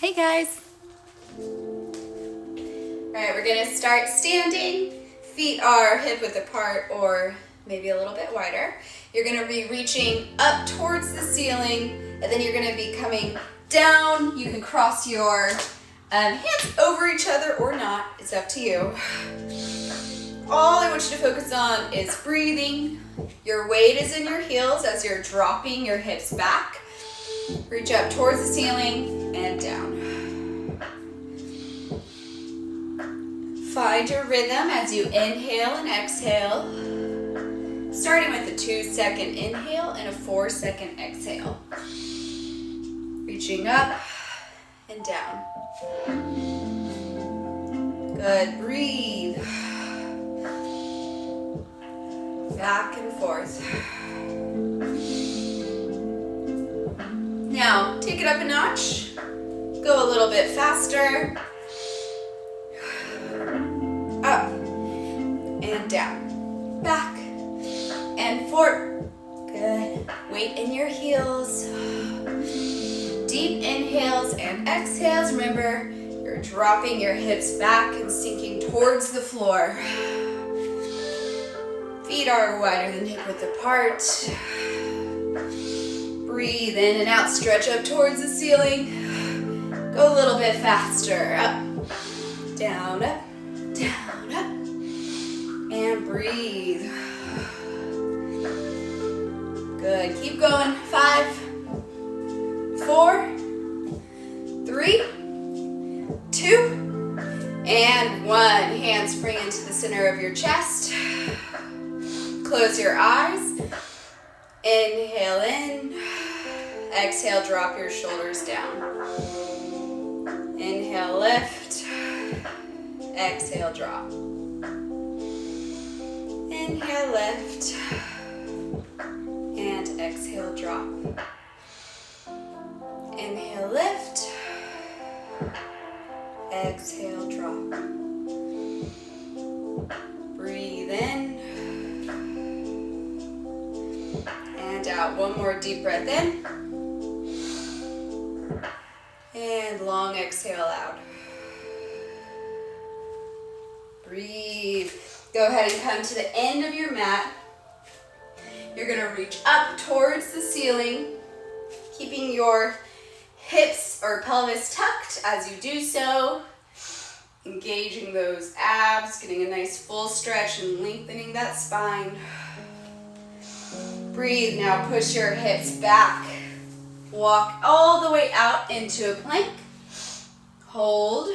Hey guys. All right, we're gonna start standing. Feet are hip width apart or maybe a little bit wider. You're gonna be reaching up towards the ceiling, and then you're gonna be coming down. You can cross your hands over each other or not, it's up to you. All I want you to focus on is breathing. Your weight is in your heels as you're dropping your hips back. Reach up towards the ceiling and down. Find your rhythm as you inhale and exhale, starting with a 2-second inhale and a 4-second exhale. Reaching up and down. Good, breathe. Back and forth. Now, take it up a notch. Go a little bit faster. Up and down. Back and forth. Good. Weight in your heels. Deep inhales and exhales. Remember, you're dropping your hips back and sinking towards the floor. Feet are wider than hip width apart. Breathe in and out, stretch up towards the ceiling. Go a little bit faster. Up, down, up, down, up. And breathe. Good, keep going. 5, 4, 3, 2, and 1. Hands spring into the center of your chest. Close your eyes. Inhale in. Exhale, drop your shoulders down. Inhale, lift. Exhale, drop. Inhale, lift. And exhale, drop. Inhale, lift. Exhale, drop. Breathe in. And out. One more deep breath in. And long exhale out. Breathe. Go ahead and come to the end of your mat. You're gonna reach up towards the ceiling, keeping your hips or pelvis tucked as you do so. Engaging those abs, getting a nice full stretch and lengthening that spine. Breathe, now push your hips back. Walk all the way out into a plank. Hold.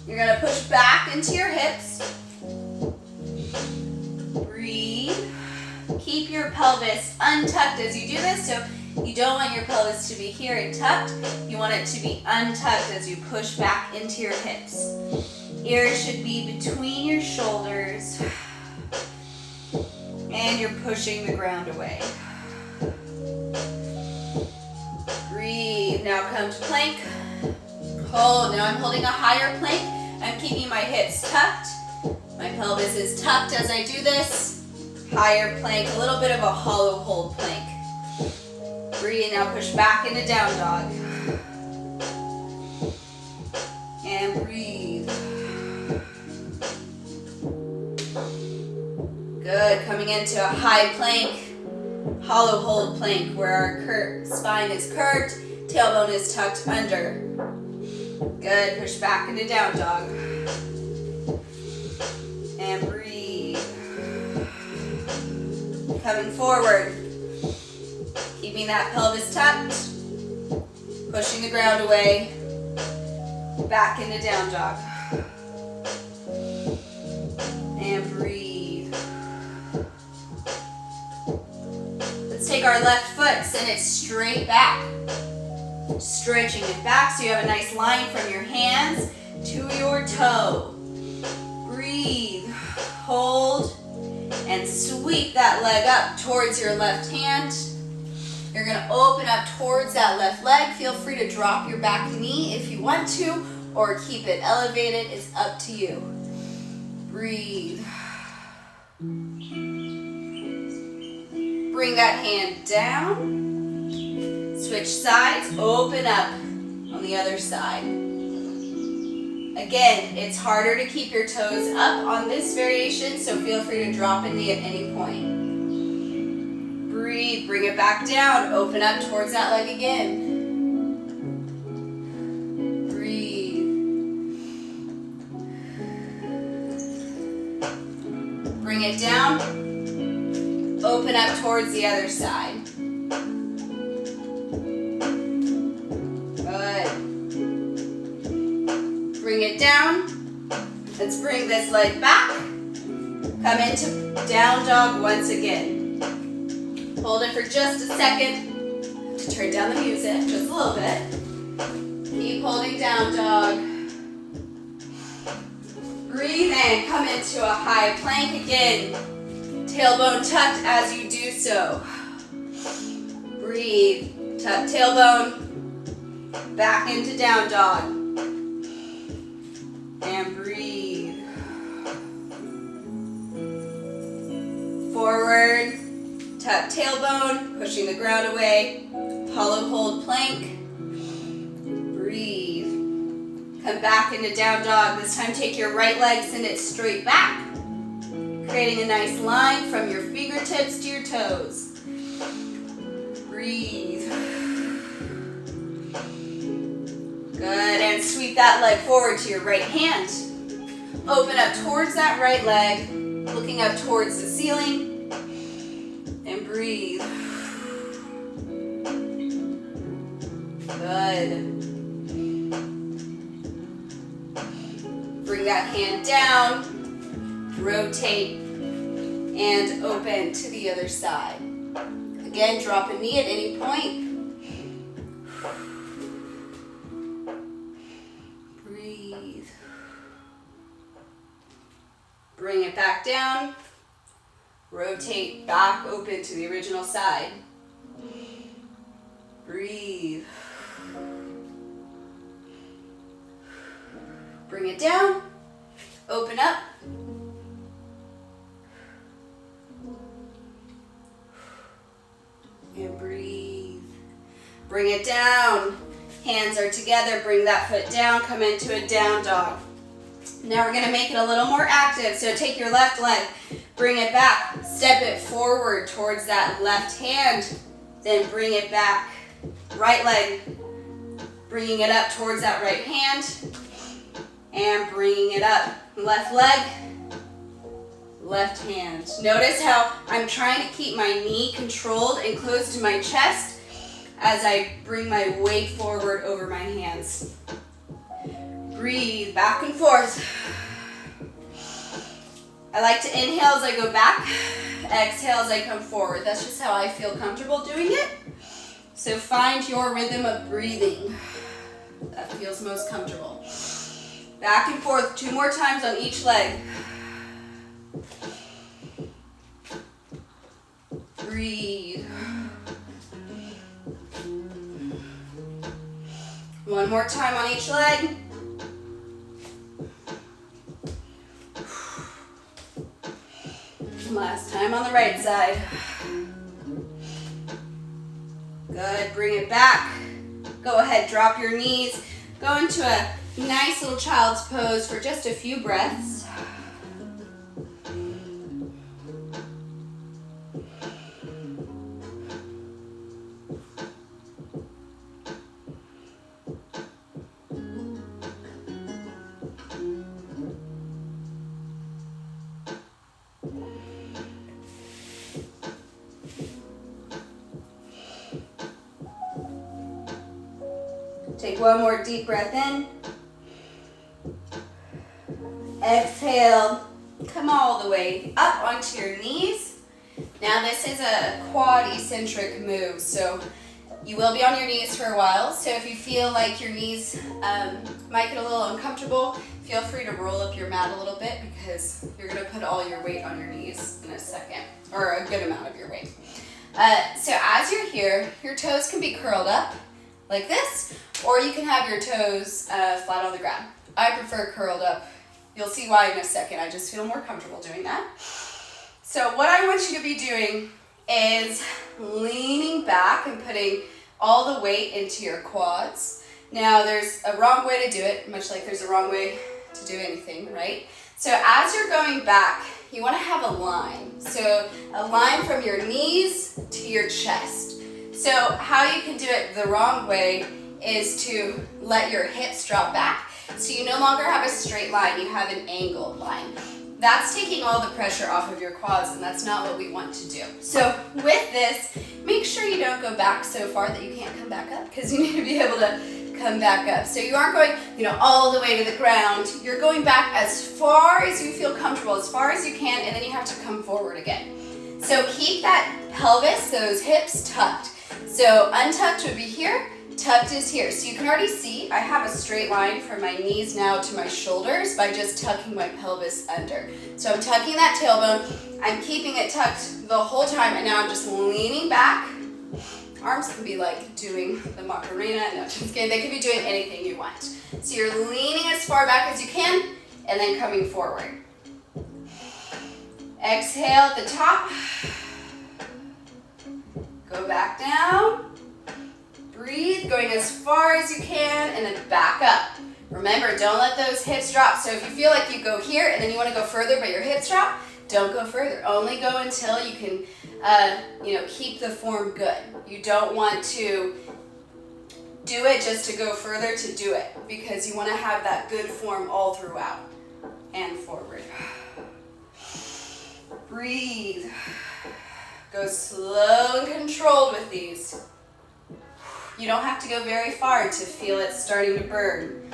You're gonna push back into your hips. Breathe. Keep your pelvis untucked as you do this. So you don't want your pelvis to be here and tucked. You want it to be untucked as you push back into your hips. Ears should be between your shoulders. And you're pushing the ground away. Breathe. Now come to plank. Hold. Now I'm holding a higher plank. I'm keeping my hips tucked. My pelvis is tucked as I do this. Higher plank, a little bit of a hollow hold plank. Breathe. Now push back into down dog. And breathe. Good. Coming into a high plank, hollow hold plank where our spine is curved, tailbone is tucked under. Good. Push back into down dog. And breathe. Coming forward. Keeping that pelvis tucked. Pushing the ground away. Back into down dog. And breathe. Let's take our left foot, send it straight back. Stretching it back so you have a nice line from your hands to your toe. Breathe. Hold. And sweep that leg up towards your left hand. You're going to open up towards that left leg. Feel free to drop your back knee if you want to, or keep it elevated. It's up to you. Breathe. Bring that hand down. Switch switch sides, open up on the other side. Again, it's harder to keep your toes up on this variation, so feel free to drop a knee at any point. Breathe, bring it back down, open up towards that leg again. Bring it down, open up towards the other side. Good. Bring it down. Let's bring this leg back. Come into down dog once again. Hold it for just a second to turn down the music, just a little bit. Keep holding down dog. Breathe in, come into a high plank again. Tailbone tucked as you do so. Breathe, tuck tailbone, back into down dog. And breathe. Forward, tuck tailbone, pushing the ground away. Hollow hold plank. Breathe. Come back into down dog. This time take your right leg, send it straight back, creating a nice line from your fingertips to your toes. Breathe. Good, and sweep that leg forward to your right hand. Open up towards that right leg, looking up towards the ceiling, and breathe. Good. Bring that hand down, rotate, and open to the other side. Again, drop a knee at any point. Breathe. Bring it back down, rotate back open to the original side. Breathe. Bring it down, open up. And breathe. Bring it down. Hands are together, bring that foot down, come into a down dog. Now we're gonna make it a little more active, so take your left leg, bring it back, step it forward towards that left hand, then bring it back. Right leg, bringing it up towards that right hand, and bringing it up. Left leg, left hand. Notice how I'm trying to keep my knee controlled and close to my chest as I bring my weight forward over my hands. Breathe back and forth. I like to inhale as I go back, exhale as I come forward. That's just how I feel comfortable doing it. So find your rhythm of breathing that feels most comfortable. Back and forth 2 more times on each leg. Breathe. 1 more time on each leg. Last time on the right side. Good, bring it back. Go ahead, drop your knees. Go into a nice little child's pose for just a few breaths. Take 1 more deep breath in. Exhale. Come all the way up onto your knees. Now this is a quad eccentric move, so you will be on your knees for a while. So if you feel like your knees might get a little uncomfortable, feel free to roll up your mat a little bit because you're going to put all your weight on your knees in a second, or a good amount of your weight. So as you're here, your toes can be curled up like this, or you can have your toes flat on the ground. I prefer curled up. You'll see why in a second. I just feel more comfortable doing that. So what I want you to be doing is leaning back and putting all the weight into your quads. Now there's a wrong way to do it, much like there's a wrong way to do anything, right? So as you're going back, you want to have a line. So a line from your knees to your chest. So how you can do it the wrong way is to let your hips drop back. So you no longer have a straight line, you have an angled line. That's taking all the pressure off of your quads, and that's not what we want to do. So with this, make sure you don't go back so far that you can't come back up, because you need to be able to come back up. So you aren't going, all the way to the ground. You're going back as far as you feel comfortable, as far as you can, and then you have to come forward again. So keep that pelvis, those hips tucked. So untucked would be here, tucked is here. So you can already see I have a straight line from my knees now to my shoulders by just tucking my pelvis under. So I'm tucking that tailbone, I'm keeping it tucked the whole time, and now I'm just leaning back. Arms can be like doing the Macarena, no, just kidding. They can be doing anything you want. So you're leaning as far back as you can, and then coming forward. Exhale at the top. Go back down. Breathe, going as far as you can, and then back up. Remember, don't let those hips drop. So if you feel like you go here and then you want to go further but your hips drop, don't go further. Only go until you can keep the form good. You don't want to do it just to go further to do it, because you want to have that good form all throughout and forward. Breathe. Go slow and controlled with these. You don't have to go very far to feel it starting to burn.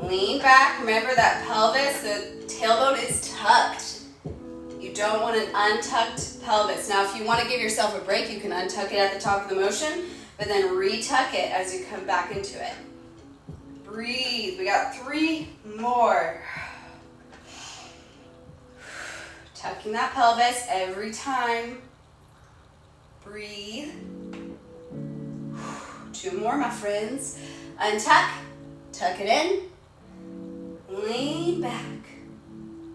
Lean back. Remember that pelvis, the tailbone is tucked. You don't want an untucked pelvis. Now, if you want to give yourself a break, you can untuck it at the top of the motion, but then retuck it as you come back into it. Breathe. We got 3 more. Tucking that pelvis every time. Breathe. 2 more, my friends. Untuck, tuck it in, lean back.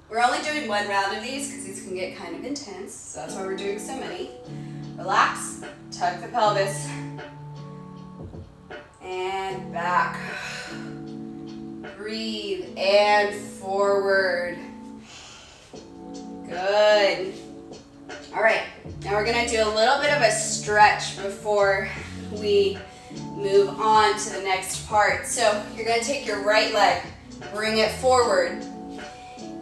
We're only doing 1 round of these because these can get kind of intense, so that's why we're doing so many. Relax, tuck the pelvis, and back. Breathe, and forward. Good. All right, now we're gonna do a little bit of a stretch before we move on to the next part. So you're going to take your right leg, bring it forward,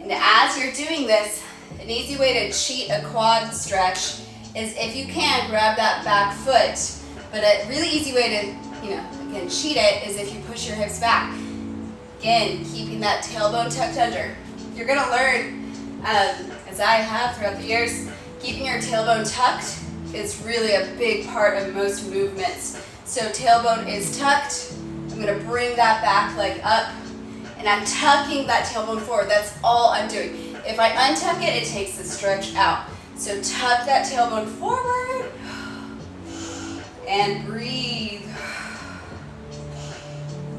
and as you're doing this, an easy way to cheat a quad stretch is, if you can, grab that back foot. But a really easy way to, again, cheat it is if you push your hips back. Again, keeping that tailbone tucked under. You're going to learn, as I have throughout the years, keeping your tailbone tucked is really a big part of most movements. So tailbone is tucked. I'm going to bring that back leg up, and I'm tucking that tailbone forward. That's all I'm doing. If I untuck it, it takes the stretch out. So tuck that tailbone forward and breathe.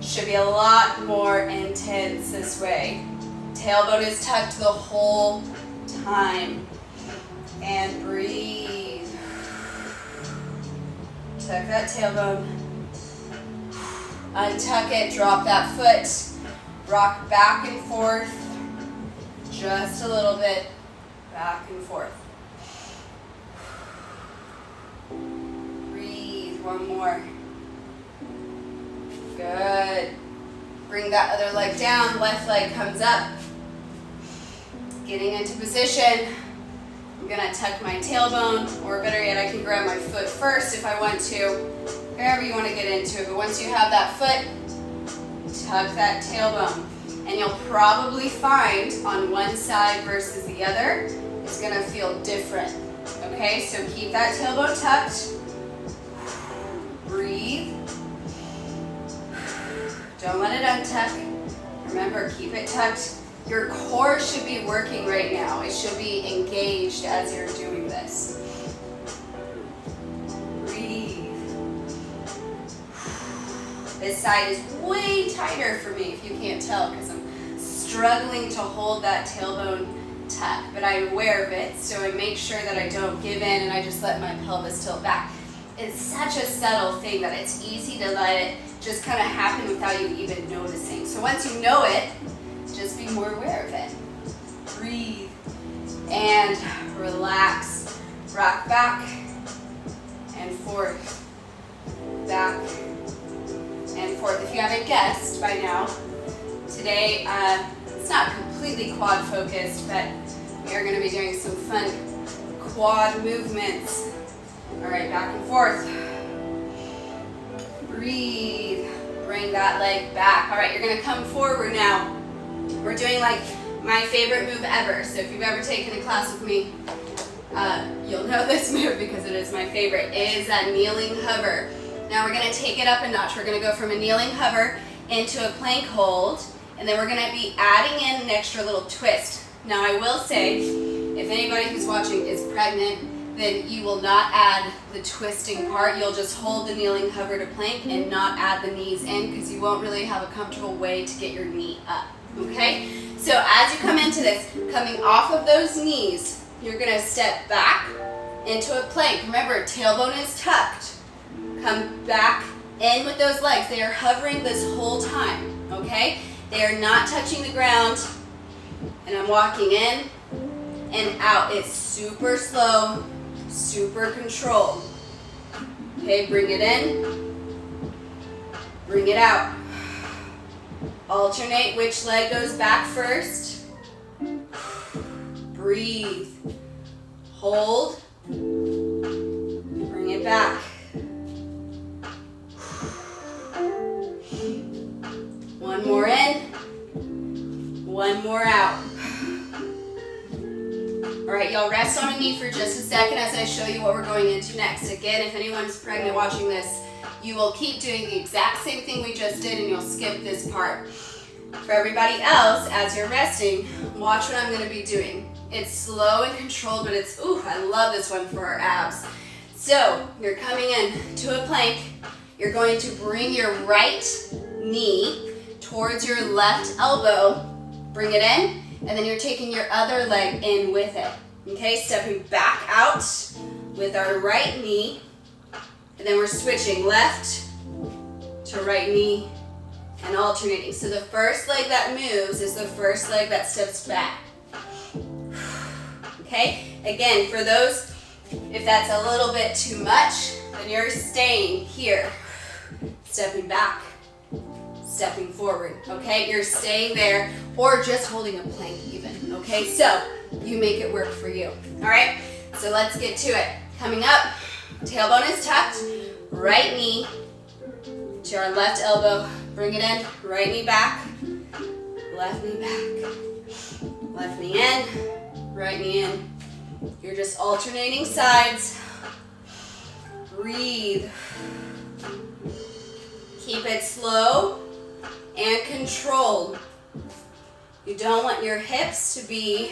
Should be a lot more intense this way. Tailbone is tucked the whole time. And breathe. Tuck that tailbone. Untuck it, drop that foot. Rock back and forth. Just a little bit. Back and forth. Breathe, 1 more. Good. Bring that other leg down, left leg comes up. Getting into position. I'm gonna tuck my tailbone, or better yet, I can grab my foot first if I want to, wherever you wanna get into it. But once you have that foot, tuck that tailbone. And you'll probably find on one side versus the other, it's gonna feel different. Okay, so keep that tailbone tucked. Breathe. Don't let it untuck. Remember, keep it tucked. Your core should be working right now. It should be engaged as you're doing this. Breathe. This side is way tighter for me, if you can't tell, because I'm struggling to hold that tailbone tuck, but I'm aware of it, so I make sure that I don't give in and I just let my pelvis tilt back. is such a subtle thing that it's easy to let it just kind of happen without you even noticing. So once you know it, just be more aware of it. Breathe and relax. Rock back and forth. Back and forth. If you haven't guessed by now, today it's not completely quad focused, but we are going to be doing some fun quad movements. All right, back and forth. Breathe. Bring that leg back. All right, you're going to come forward now. We're doing like my favorite move ever. So if you've ever taken a class with me, you'll know this move because it is my favorite. It is that kneeling hover. Now we're going to take it up a notch. We're going to go from a kneeling hover into a plank hold, and then we're going to be adding in an extra little twist. Now I will say, if anybody who's watching is pregnant, then you will not add the twisting part. You'll just hold the kneeling hover to plank and not add the knees in because you won't really have a comfortable way to get your knee up, okay? So as you come into this, coming off of those knees, you're going to step back into a plank. Remember, tailbone is tucked. Come back in with those legs. They are hovering this whole time, okay? They are not touching the ground. And I'm walking in and out. It's super slow, super controlled. Okay, bring it in, bring it out. Alternate which leg goes back first. Breathe. Hold. Bring it back. One more in, one more out. All right, y'all rest on a knee for just a second as I show you what we're going into next. Again, if anyone's pregnant watching this, you will keep doing the exact same thing we just did and you'll skip this part. For everybody else, as you're resting, watch what I'm gonna be doing. It's slow and controlled, but it's, ooh, I love this one for our abs. So, you're coming in to a plank. You're going to bring your right knee towards your left elbow. Bring it in, and then you're taking your other leg in with it. Okay, stepping back out with our right knee, and then we're switching left to right knee and alternating. So the first leg that moves is the first leg that steps back. Okay, again, for those, if that's a little bit too much, then you're staying here, stepping back, stepping forward, okay? You're staying there or just holding a plank even, okay? So you make it work for you, all right? So let's get to it. Coming up, tailbone is tucked, right knee to our left elbow. Bring it in, right knee back, left knee back, left knee in, right knee in. You're just alternating sides. Breathe. Keep it slow and controlled. You don't want your hips to be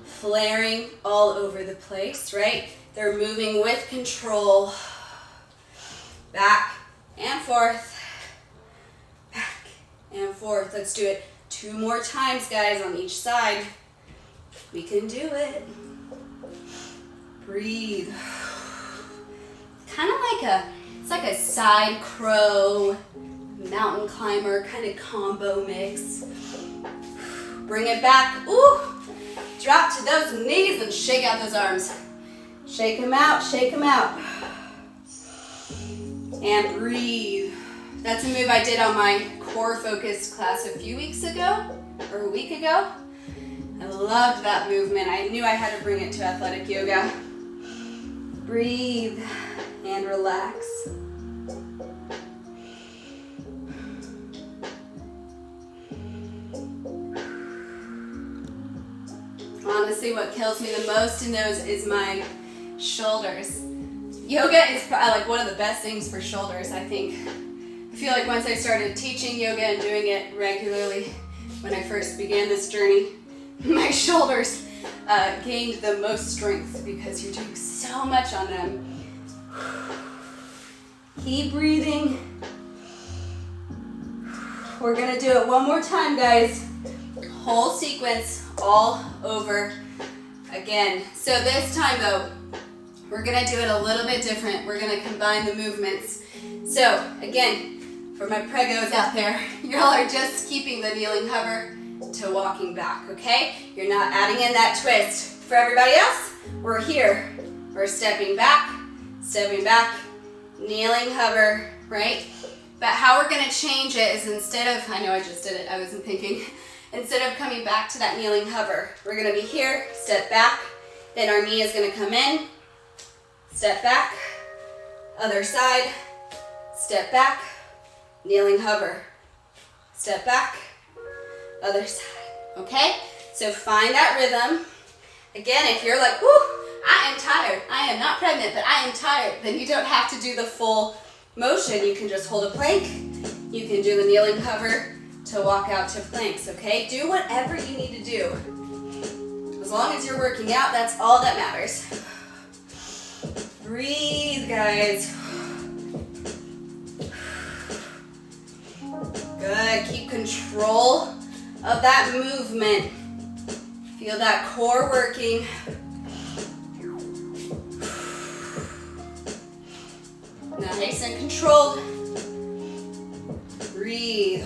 flaring all over the place, right? They're moving with control. Back and forth. Back and forth. Let's do it 2 more times, guys, on each side. We can do it. Breathe. Kind of like it's like a side crow, mountain climber kind of combo mix. Bring it back. Ooh. Drop to those knees and shake out those arms. Shake them out, shake them out. And breathe. That's a move I did on my core focused class a few weeks ago, or a week ago. I loved that movement. I knew I had to bring it to athletic yoga. Breathe and relax. Honestly, what kills me the most in those is my shoulders. Yoga is like one of the best things for shoulders, I think. I feel like once I started teaching yoga and doing it regularly, when I first began this journey, my shoulders gained the most strength because you're doing so much on them. Keep breathing. We're gonna do it one more time, guys. Whole sequence all over again. So this time though, We're gonna do it a little bit different. We're gonna combine the movements. So again, for my pregos out there, y'all are just keeping the kneeling hover to walking back, okay? You're not adding in that twist. For everybody else, we're here. We're stepping back, kneeling hover, right? But how we're gonna change it is instead of, I know I just did it, I wasn't thinking, instead of coming back to that kneeling hover, we're gonna be here, step back, then our knee is gonna come in, step back, other side, step back, kneeling hover, step back, other side, okay? So find that rhythm. Again, if you're like, whoo, I am tired, I am not pregnant, but I am tired, then you don't have to do the full motion. You can just hold a plank. You can do the kneeling hover to walk out to planks, okay? Do whatever you need to do. As long as you're working out, that's all that matters. Breathe, guys. Good, keep control of that movement. Feel that core working. Nice and controlled. Breathe.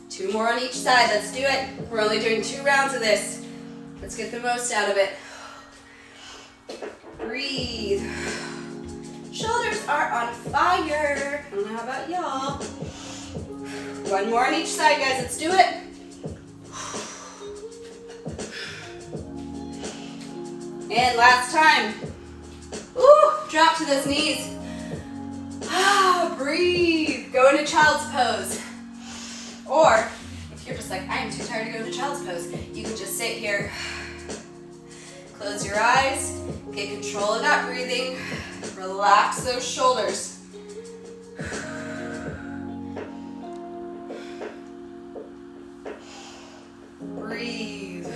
Two more on each side. Let's do it. We're only doing 2 rounds of this. Let's get the most out of it. Breathe. Shoulders are on fire. I don't know about y'all. 1 more on each side, guys. Let's do it. And last time. Ooh, drop to those knees. Breathe. Go into child's pose. Or if you're just like, I am too tired to go into child's pose, you can just sit here. Close your eyes. Get control of that breathing. Relax those shoulders. Breathe.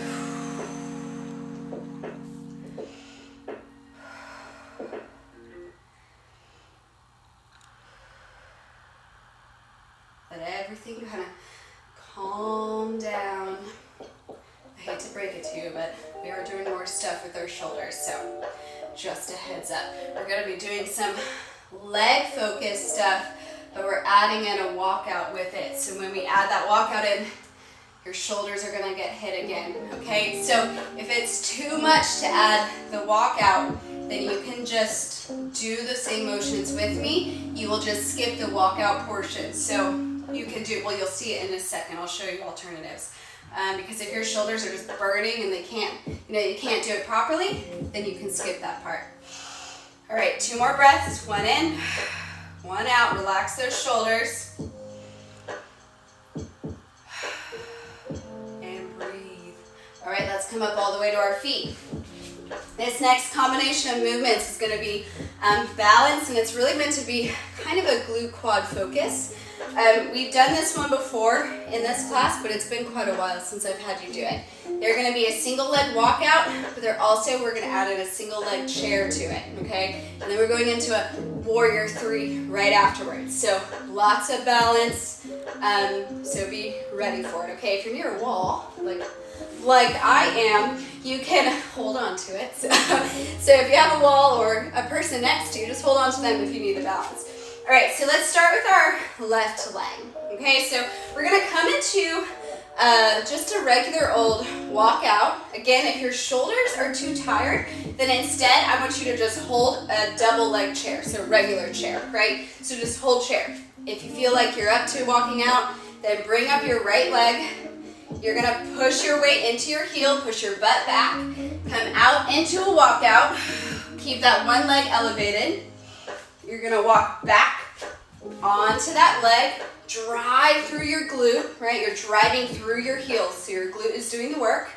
Let everything kind of calm down. I hate to break it to you, but we are doing more stuff with our shoulders, so just a heads up. We're going to be doing some leg focused stuff, but we're adding in a walkout with it. So when we add that walkout in, your shoulders are going to get hit again, okay? So if it's too much to add the walkout, then you can just do the same motions with me. You will just skip the walkout portion. So you can do, well, you'll see it in a second. I'll show you alternatives. Because if your shoulders are just burning and they can't, you can't do it properly, then you can skip that part. All right, 2 more breaths. 1 in, 1 out. Relax those shoulders. And breathe. All right, let's come up all the way to our feet. This next combination of movements is going to be balanced, and it's really meant to be kind of a glute quad focus. We've done this one before in this class, but it's been quite a while since I've had you do it. They're going to be a single leg walkout, but we're going to add in a single leg chair to it, okay? And then we're going into a warrior 3 right afterwards. So lots of balance, so be ready for it, okay? If you're near a wall, like I am, you can hold on to it. So if you have a wall or a person next to you, just hold on to them if you need the balance. All right, so let's start with our left leg. Okay, so we're gonna come into just a regular old walkout. Again, if your shoulders are too tired, then instead I want you to just hold a double leg chair, so regular chair, right? So just hold chair. If you feel like you're up to walking out, then bring up your right leg. You're gonna push your weight into your heel, push your butt back, come out into a walkout. Keep that one leg elevated. You're gonna walk back onto that leg, drive through your glute, right? You're driving through your heels, so your glute is doing the work.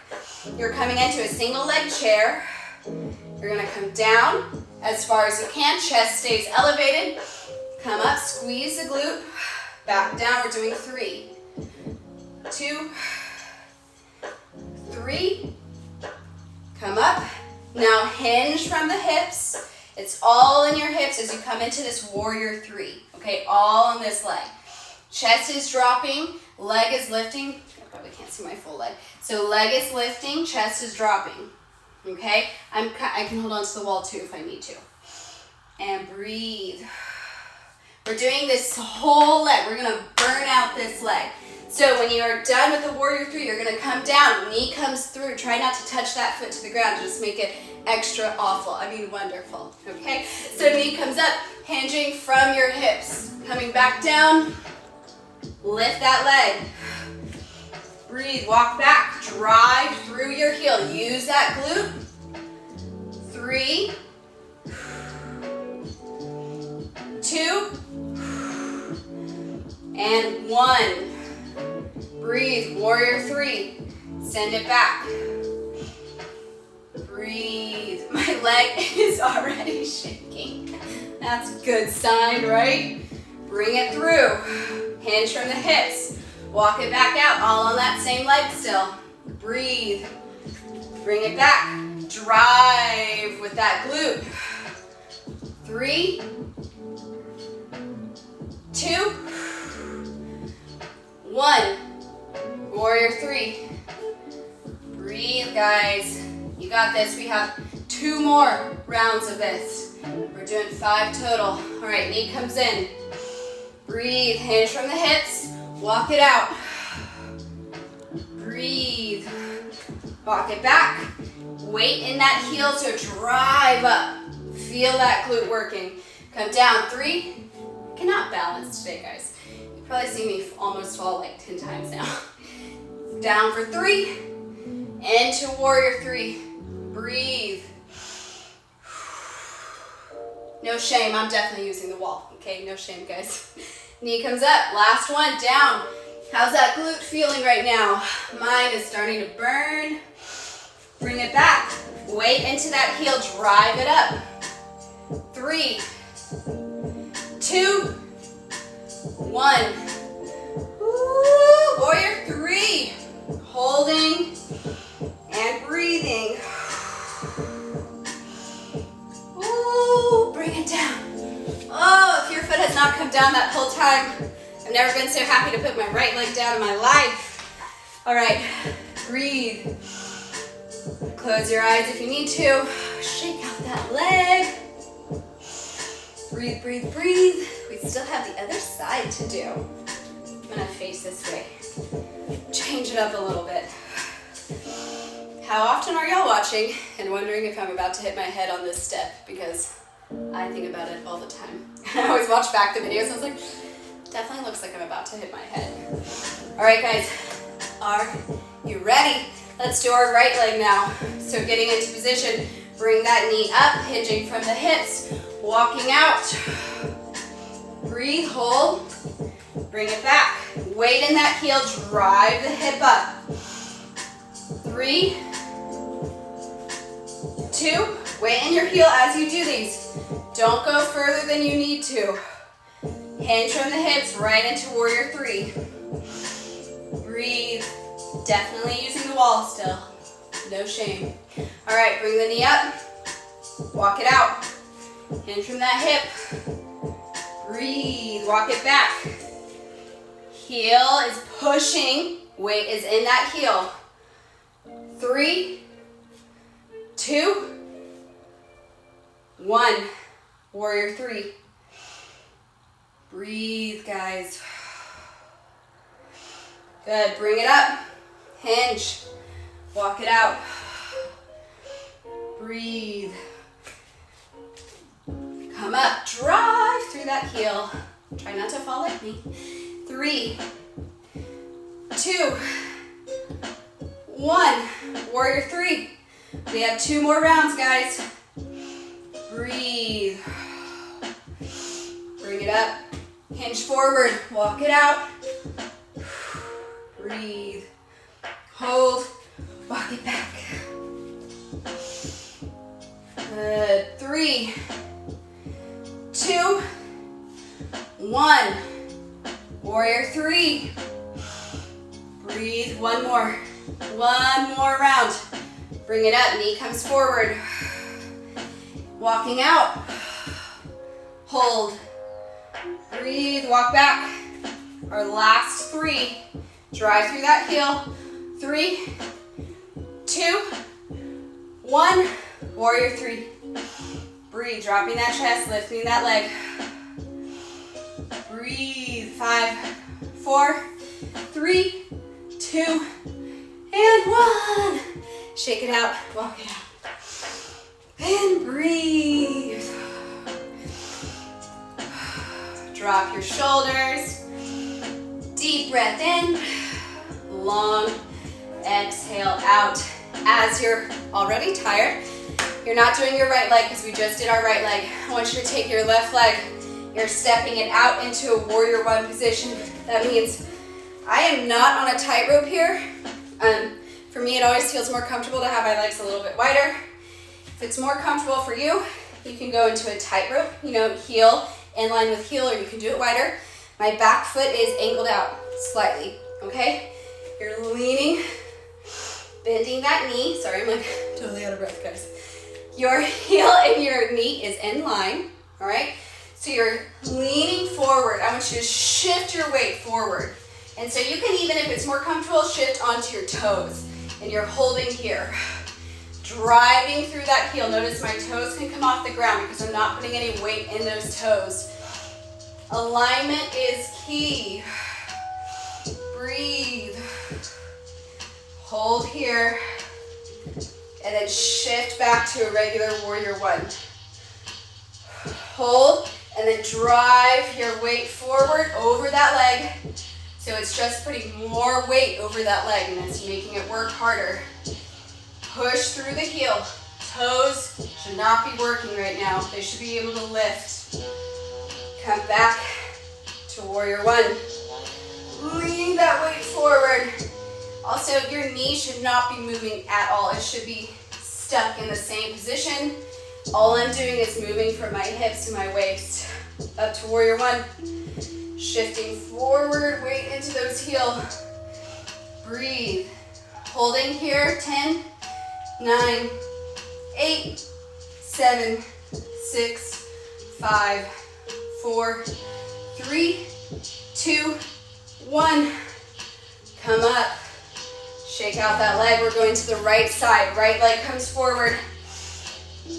You're coming into a single leg chair. You're gonna come down as far as you can, chest stays elevated. Come up, squeeze the glute, back down. We're doing 3, 2, 3. Come up. Now hinge from the hips. It's all in your hips as you come into this warrior 3, okay? All on this leg. Chest is dropping, leg is lifting. probably can't see my full leg. So leg is lifting, chest is dropping. Okay? I can hold on to the wall too if I need to. And breathe. We're doing this whole leg. We're gonna burn out this leg. So when you are done with the warrior 3, you're gonna come down, knee comes through. Try not to touch that foot to the ground. Just make it extra awful. I mean wonderful, okay? So knee comes up, hinging from your hips. Coming back down, lift that leg. Breathe, walk back, drive through your heel. Use that glute. 3, 2, and 1. Breathe, warrior 3. Send it back. Breathe. My leg is already shaking. That's a good sign, right? Bring it through. Hinge from the hips. Walk it back out, all on that same leg still. Breathe. Bring it back. Drive with that glute. 3, 2, 1. Warrior 3. Breathe, guys. You got this. We have 2 more rounds of this. We're doing 5 total. All right, knee comes in. Breathe, hinge from the hips. Walk it out. Breathe. Walk it back. Weight in that heel to drive up. Feel that glute working. Come down. 3. Cannot balance today, guys. You probably see me almost fall like 10 times now. Down for 3. Into warrior 3. Breathe. No shame. I'm definitely using the wall. Okay, no shame, guys. Knee comes up. Last one. Down. How's that glute feeling right now? Mine is starting to burn. Bring it back. Weight into that heel. Drive it up. 3, 2, 1. Woo! Warrior 3. Holding and breathing. Woo! Bring it down. Oh, if your foot has not come down that whole time, I've never been so happy to put my right leg down in my life. All right, breathe. Close your eyes if you need to. Shake out that leg. Breathe, breathe, breathe. We still have the other side to do. I'm gonna face this way. Change it up a little bit. How often are y'all watching and wondering if I'm about to hit my head on this step? Because I think about it all the time. I always watch back the videos and I was like, definitely looks like I'm about to hit my head. All right, guys, are you ready? Let's do our right leg now. So getting into position, bring that knee up, hinging from the hips, walking out. Breathe, hold, bring it back. Weight in that heel, drive the hip up. 3, 2, weight in your heel as you do these. Don't go further than you need to. Hinge from the hips right into warrior 3. Breathe. Definitely using the wall still. No shame. All right, bring the knee up. Walk it out. Hinge from that hip. Breathe. Walk it back. Heel is pushing. Weight is in that heel. 3, 2, 1. Warrior 3. Breathe, guys. Good. Bring it up. Hinge. Walk it out. Breathe. Come up. Drive through that heel. Try not to fall like me. 3, 2, 1. Warrior 3. We have 2 more rounds, guys. Breathe. Bring it up. Hinge forward. Walk it out. Breathe. Hold. Walk it back. Good. 3, 2, 1. Warrior 3. Breathe. One more. One more round. Bring it up. Knee comes forward. Walking out. Hold. Breathe. Walk back. Our last 3. Drive through that heel. 3, 2, 1. Warrior 3. Breathe, dropping that chest, lifting that leg. Breathe. 5, 4, 3, 2, and 1. Shake it out, walk it out. And breathe. Drop your shoulders. Deep breath in. Long exhale out. As you're already tired, you're not doing your right leg because we just did our right leg. I want you to take your left leg. You're stepping it out into a warrior 1 position. That means I am not on a tightrope here. For me, it always feels more comfortable to have my legs a little bit wider. If it's more comfortable for you, you can go into a tightrope, heel in line with heel, or you can do it wider. My back foot is angled out slightly, okay? You're leaning, bending that knee. Sorry, I'm like totally out of breath, guys. Your heel and your knee is in line, all right? So you're leaning forward. I want you to shift your weight forward. And so you can, even if it's more comfortable, shift onto your toes. And you're holding here. Driving through that heel. Notice my toes can come off the ground because I'm not putting any weight in those toes. Alignment is key. Breathe. Hold here. And then shift back to a regular warrior 1. Hold, and then drive your weight forward over that leg. So it's just putting more weight over that leg, and it's making it work harder. Push through the heel. Toes should not be working right now. They should be able to lift. Come back to warrior 1. Lean that weight forward. Also, your knee should not be moving at all. It should be stuck in the same position. All I'm doing is moving from my hips to my waist. Up to warrior 1. Shifting forward, weight into those heels. Breathe. Holding here, 10, 9, 8, 7, 6, 5, 4, 3, 2, 1. Come up. Shake out that leg. We're going to the right side. Right leg comes forward.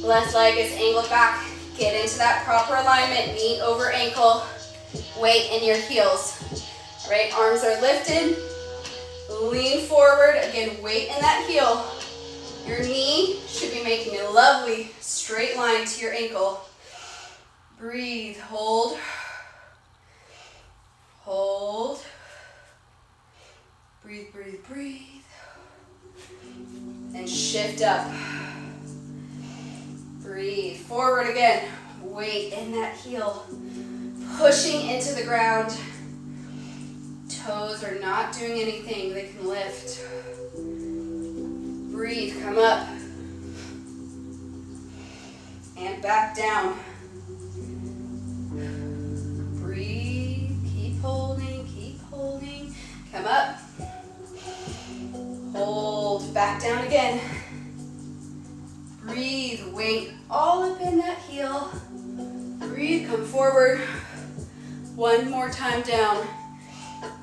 Left leg is angled back. Get into that proper alignment. Knee over ankle. Weight in your heels. All right, arms are lifted. Lean forward. Again, weight in that heel. Your knee should be making a lovely straight line to your ankle. Breathe. Hold. Hold. Breathe, breathe, breathe. And shift up. Breathe. Forward again. Weight in that heel. Pushing into the ground. Toes are not doing anything. They can lift. Breathe. Come up. And back down. Breathe. Keep holding. Keep holding. Come up. Hold. Back down again. Breathe. Weight all up in that heel. Breathe. Come forward. One more time down.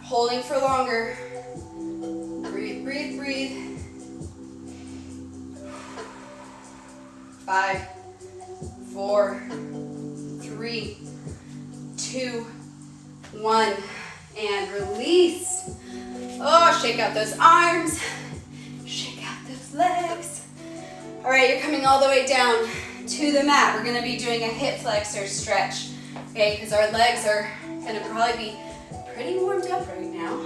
Holding for longer. Breathe, breathe, breathe. 5, 4, 3, 2, 1. And release. Oh, shake out those arms. Shake out those legs. All right, you're coming all the way down to the mat. We're going to be doing a hip flexor stretch. Okay, because our legs are going to probably be pretty warmed up right now.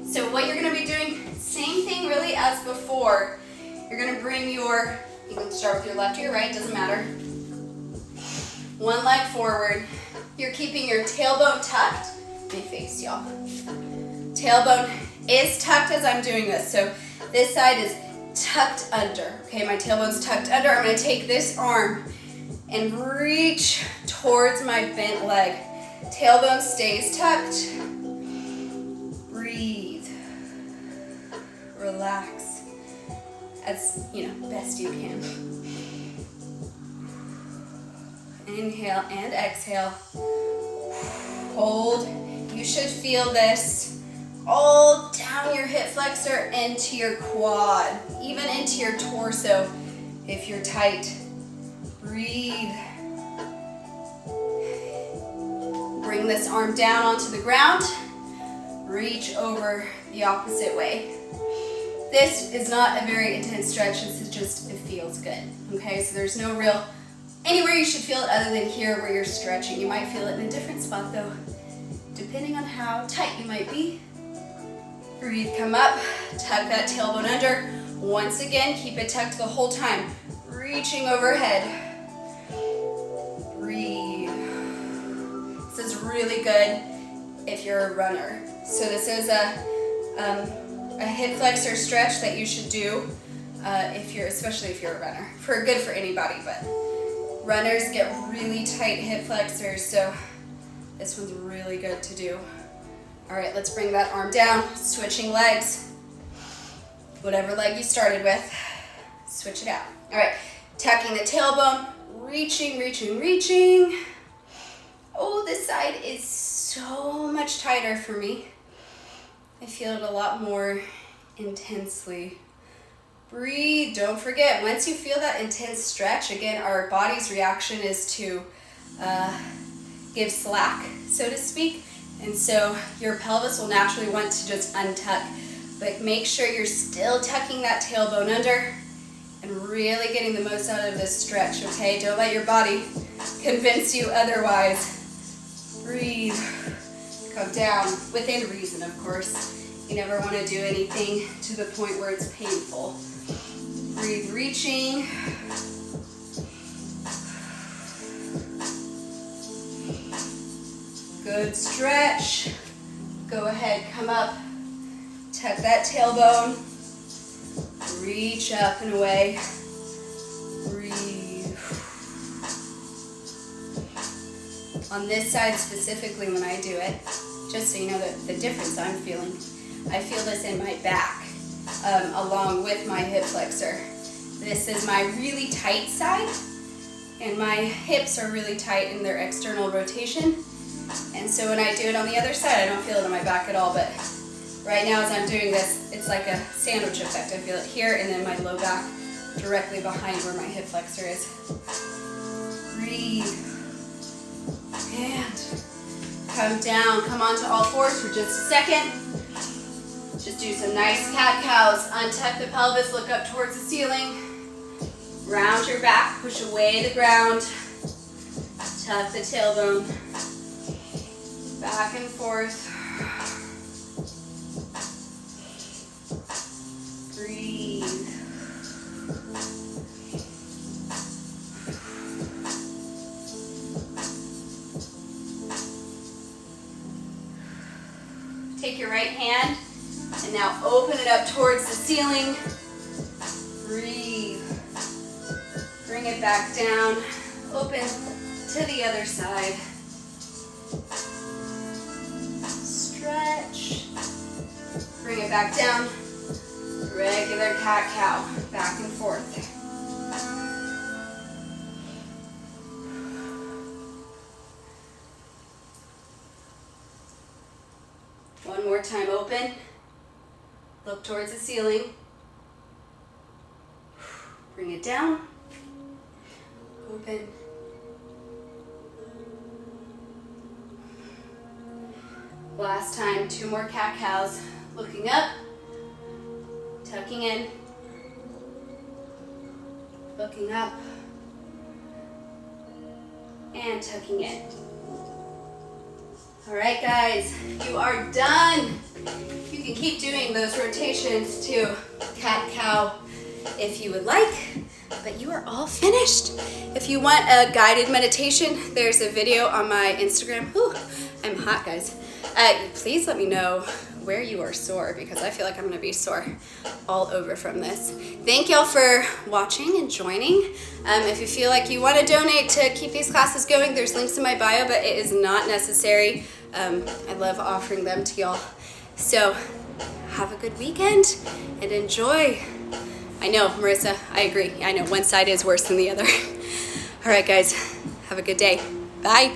So what you're going to be doing, same thing really as before. You're going to bring you can start with your left or your right, doesn't matter. One leg forward. You're keeping your tailbone tucked. Let me face y'all. Tailbone is tucked as I'm doing this. So this side is tucked under. Okay, my tailbone's tucked under. I'm going to take this arm and reach towards my bent leg. Tailbone stays tucked. Breathe. Relax as best you can. Inhale and exhale. Hold. You should feel this all down your hip flexor into your quad, even into your torso if you're tight. Breathe. Bring this arm down onto the ground. Reach over the opposite way. This is not a very intense stretch. This is just, it feels good. Okay, so there's no real anywhere you should feel it other than here where you're stretching. You might feel it in a different spot though, depending on how tight you might be. Breathe, come up, tuck that tailbone under. Once again, keep it tucked the whole time. Reaching overhead. Breathe. This is really good if you're a runner. So this is a hip flexor stretch that you should do especially if you're a runner. Good for anybody, but runners get really tight hip flexors, so this one's really good to do. All right, let's bring that arm down, switching legs. Whatever leg you started with, switch it out. All right, tucking the tailbone, reaching, reaching, reaching. Oh, this side is so much tighter for me. I feel it a lot more intensely. Breathe, don't forget, once you feel that intense stretch, again, our body's reaction is to give slack, so to speak. And so your pelvis will naturally want to just untuck, but make sure you're still tucking that tailbone under and really getting the most out of this stretch, okay? Don't let your body convince you otherwise. Breathe, come down, within reason, of course. You never want to do anything to the point where it's painful. Breathe, reaching. Good stretch. Go ahead, come up, tuck that tailbone, reach up and away. Breathe. On this side specifically when I do it, just so you know the difference I'm feeling, I feel this in my back along with my hip flexor. This is my really tight side, and my hips are really tight in their external rotation. And so when I do it on the other side, I don't feel it in my back at all, but right now as I'm doing this, it's like a sandwich effect. I feel it here and then my low back directly behind where my hip flexor is. Breathe. And come down, come onto all fours for just a second. Just do some nice cat-cows. Untuck the pelvis, look up towards the ceiling. Round your back, push away the ground. Tuck the tailbone. Back and forth. Breathe. Take your right hand and now open it up towards the ceiling. Breathe. Bring it back down. Open to the other side. Stretch. Bring it back down. Regular cat-cow. Back and forth. One more time, open. Look towards the ceiling. Bring it down. Open. Last time, 2 more cat-cows. Looking up, tucking in, looking up, and tucking in. All right, guys, you are done. You can keep doing those rotations to cat-cow if you would like, but you are all finished. If you want a guided meditation, there's a video on my Instagram. Whew, I'm hot, guys. Please let me know where you are sore, because I feel like I'm gonna be sore all over from this. Thank y'all for watching and joining. If you feel like you want to donate to keep these classes going, there's links in my bio, but it is not necessary. I love offering them to y'all. So have a good weekend and enjoy. I know, Marissa, I agree. I know one side is worse than the other. All right, guys, have a good day. Bye.